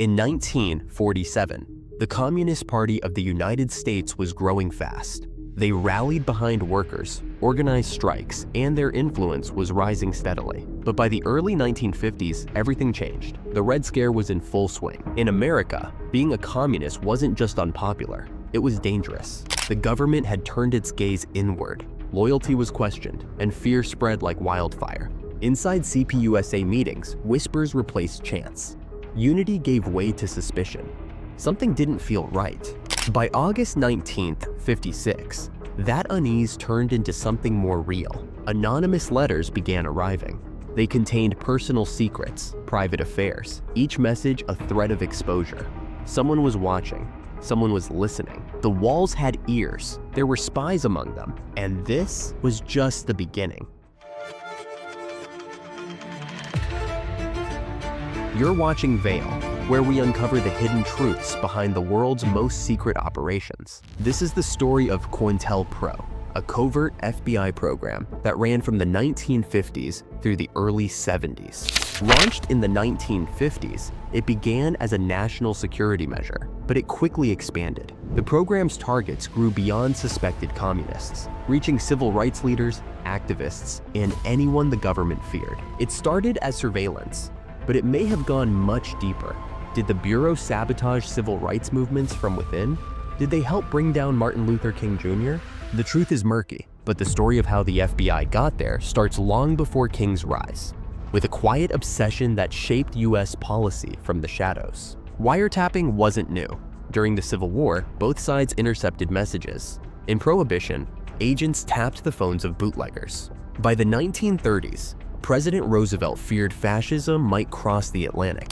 In 1947, the Communist Party of the United States was growing fast. They rallied behind workers, organized strikes, and their influence was rising steadily. But by the early 1950s, everything changed. The Red Scare was in full swing. In America, being a communist wasn't just unpopular, it was dangerous. The government had turned its gaze inward. Loyalty was questioned, and fear spread like wildfire. Inside CPUSA meetings, whispers replaced chants. Unity gave way to suspicion. Something didn't feel right. By August 19th, 1956, that unease turned into something more real. Anonymous letters began arriving. They contained personal secrets, private affairs, each message a threat of exposure. Someone was watching. Someone was listening. The walls had ears. There were spies among them. And this was just the beginning. You're watching Veil, where we uncover the hidden truths behind the world's most secret operations. This is the story of COINTELPRO, a covert FBI program that ran from the 1950s through the early 70s. Launched in the 1950s, it began as a national security measure, but it quickly expanded. The program's targets grew beyond suspected communists, reaching civil rights leaders, activists, and anyone the government feared. It started as surveillance, but it may have gone much deeper. Did the Bureau sabotage civil rights movements from within? Did they help bring down Martin Luther King Jr.? The truth is murky, but the story of how the FBI got there starts long before King's rise, with a quiet obsession that shaped US policy from the shadows. Wiretapping wasn't new. During the Civil War, both sides intercepted messages. In Prohibition, agents tapped the phones of bootleggers. By the 1930s, President Roosevelt feared fascism might cross the Atlantic.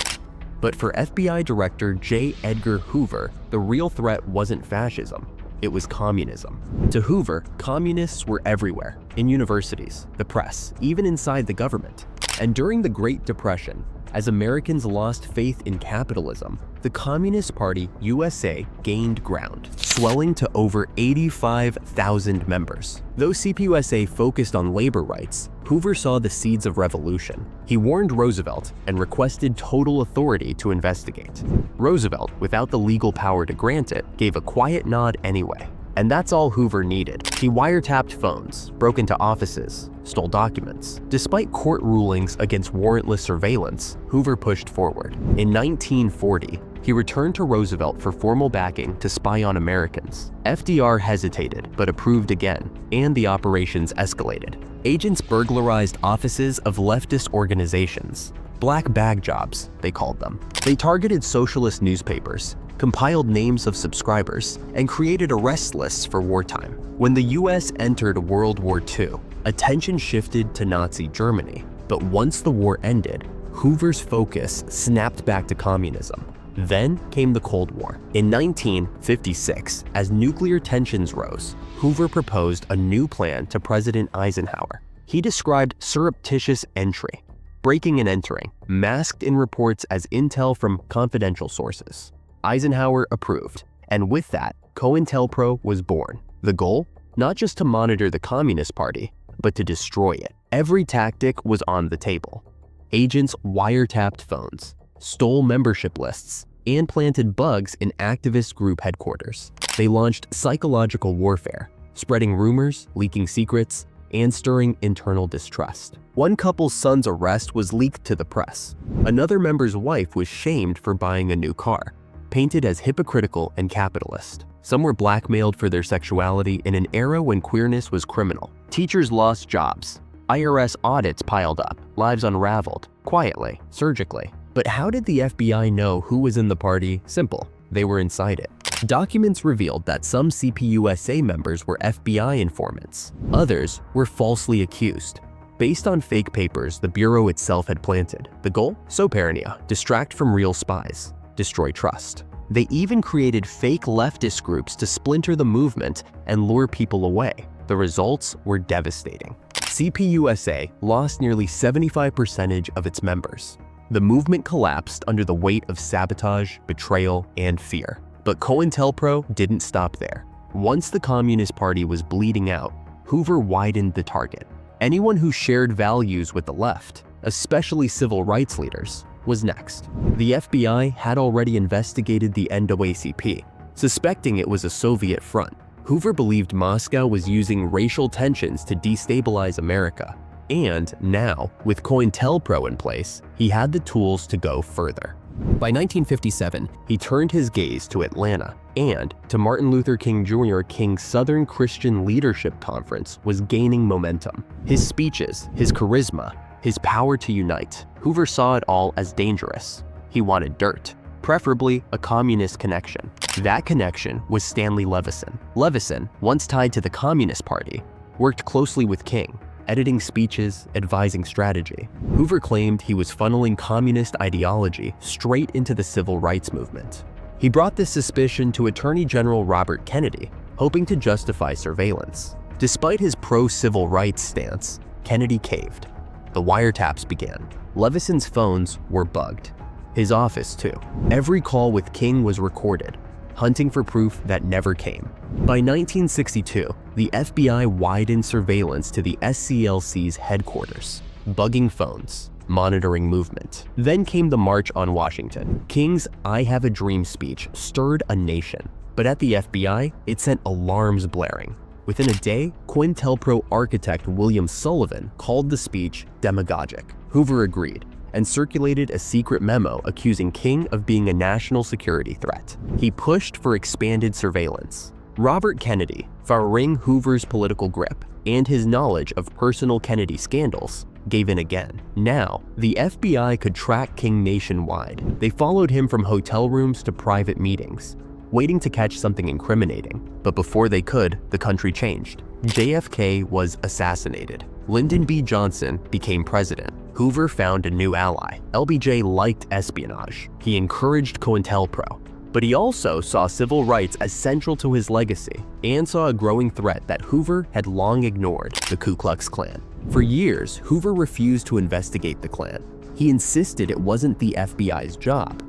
But for FBI Director J. Edgar Hoover, the real threat wasn't fascism, it was communism. To Hoover, communists were everywhere, in universities, the press, even inside the government. And during the Great Depression, as Americans lost faith in capitalism, the Communist Party USA gained ground, swelling to over 85,000 members. Though CPUSA focused on labor rights, Hoover saw the seeds of revolution. He warned Roosevelt and requested total authority to investigate. Roosevelt, without the legal power to grant it, gave a quiet nod anyway. And that's all Hoover needed. He wiretapped phones, broke into offices, stole documents. Despite court rulings against warrantless surveillance, Hoover pushed forward. In 1940, he returned to Roosevelt for formal backing to spy on Americans. FDR hesitated, but approved again, and the operations escalated. Agents burglarized offices of leftist organizations. Black bag jobs, they called them. They targeted socialist newspapers, compiled names of subscribers, and created arrest lists for wartime. When the US entered World War II, attention shifted to Nazi Germany. But once the war ended, Hoover's focus snapped back to communism. Then came the Cold War. In 1956, as nuclear tensions rose, Hoover proposed a new plan to President Eisenhower. He described surreptitious entry, breaking and entering, masked in reports as intel from confidential sources. Eisenhower approved, and with that, COINTELPRO was born. The goal? Not just to monitor the Communist Party, but to destroy it. Every tactic was on the table. Agents wiretapped phones, stole membership lists, and planted bugs in activist group headquarters. They launched psychological warfare, spreading rumors, leaking secrets, and stirring internal distrust. One couple's son's arrest was leaked to the press. Another member's wife was shamed for buying a new car, painted as hypocritical and capitalist. Some were blackmailed for their sexuality in an era when queerness was criminal. Teachers lost jobs. IRS audits piled up, lives unraveled, quietly, surgically. But how did the FBI know who was in the party? Simple, they were inside it. Documents revealed that some CPUSA members were FBI informants. Others were falsely accused, based on fake papers the Bureau itself had planted. The goal? Soparanoia, distract from real spies, destroy trust. They even created fake leftist groups to splinter the movement and lure people away. The results were devastating. CPUSA lost nearly 75% of its members. The movement collapsed under the weight of sabotage, betrayal, and fear. But COINTELPRO didn't stop there. Once the Communist Party was bleeding out, Hoover widened the target. Anyone who shared values with the left, especially civil rights leaders. was next. The FBI had already investigated the NAACP, suspecting it was a Soviet front. Hoover believed Moscow was using racial tensions to destabilize America. And now, with COINTELPRO in place, he had the tools to go further. By 1957, he turned his gaze to Atlanta, and to Martin Luther King Jr. King's Southern Christian Leadership Conference was gaining momentum. His speeches, his charisma, his power to unite, Hoover saw it all as dangerous. He wanted dirt, preferably a communist connection. That connection was Stanley Levison. Levison, once tied to the Communist Party, worked closely with King, editing speeches, advising strategy. Hoover claimed he was funneling communist ideology straight into the civil rights movement. He brought this suspicion to Attorney General Robert Kennedy, hoping to justify surveillance. Despite his pro-civil rights stance, Kennedy caved. The wiretaps began. Levison's phones were bugged. His office, too. Every call with King was recorded, hunting for proof that never came. By 1962, the FBI widened surveillance to the SCLC's headquarters, bugging phones, monitoring movement. Then came the March on Washington. King's "I Have a Dream" speech stirred a nation, but at the FBI, it sent alarms blaring. Within a day, COINTELPRO architect William Sullivan called the speech demagogic. Hoover agreed and circulated a secret memo accusing King of being a national security threat. He pushed for expanded surveillance. Robert Kennedy, foreseeing Hoover's political grip and his knowledge of personal Kennedy scandals, gave in again. Now, the FBI could track King nationwide. They followed him from hotel rooms to private meetings, waiting to catch something incriminating. But before they could, the country changed. JFK was assassinated. Lyndon B. Johnson became president. Hoover found a new ally. LBJ liked espionage. He encouraged COINTELPRO. But he also saw civil rights as central to his legacy and saw a growing threat that Hoover had long ignored: the Ku Klux Klan. For years, Hoover refused to investigate the Klan. He insisted it wasn't the FBI's job.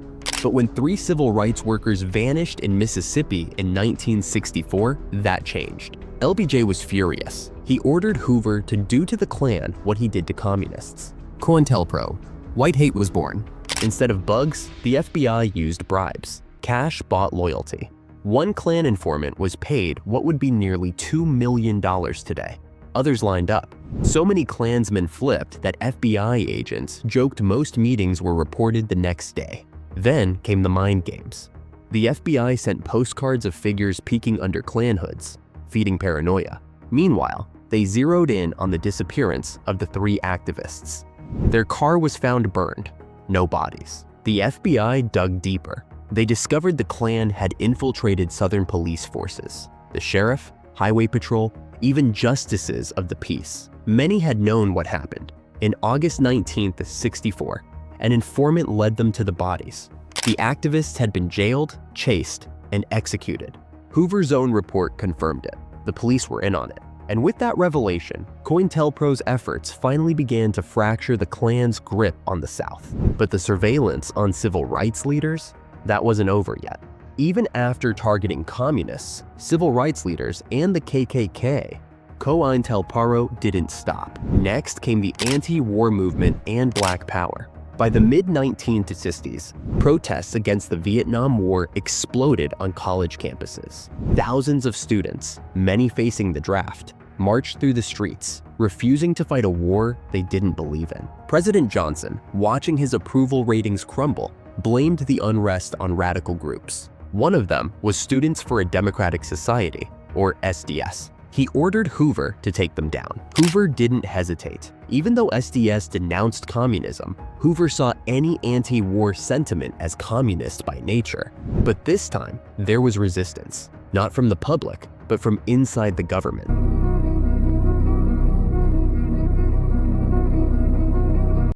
But when 3 civil rights workers vanished in Mississippi in 1964, that changed. LBJ was furious. He ordered Hoover to do to the Klan what he did to communists. COINTELPRO. White hate was born. Instead of bugs, the FBI used bribes. Cash bought loyalty. One Klan informant was paid what would be nearly $2 million today. Others lined up. So many Klansmen flipped that FBI agents joked most meetings were reported the next day. Then came the mind games. The FBI sent postcards of figures peeking under Klan hoods, feeding paranoia. Meanwhile, they zeroed in on the disappearance of the 3 activists. Their car was found burned, no bodies. The FBI dug deeper. They discovered the Klan had infiltrated Southern police forces, the sheriff, highway patrol, even justices of the peace. Many had known what happened. In August 19, 1964, an informant led them to the bodies. The activists had been jailed, chased, and executed. Hoover's own report confirmed it. The police were in on it. And with that revelation, COINTELPRO's efforts finally began to fracture the Klan's grip on the South. But the surveillance on civil rights leaders, that wasn't over yet. Even after targeting communists, civil rights leaders, and the KKK, COINTELPRO didn't stop. Next came the anti-war movement and Black Power. By the mid-1960s, protests against the Vietnam War exploded on college campuses. Thousands of students, many facing the draft, marched through the streets, refusing to fight a war they didn't believe in. President Johnson, watching his approval ratings crumble, blamed the unrest on radical groups. One of them was Students for a Democratic Society, or SDS. He ordered Hoover to take them down. Hoover didn't hesitate. Even though SDS denounced communism, Hoover saw any anti-war sentiment as communist by nature. But this time, there was resistance, not from the public, but from inside the government.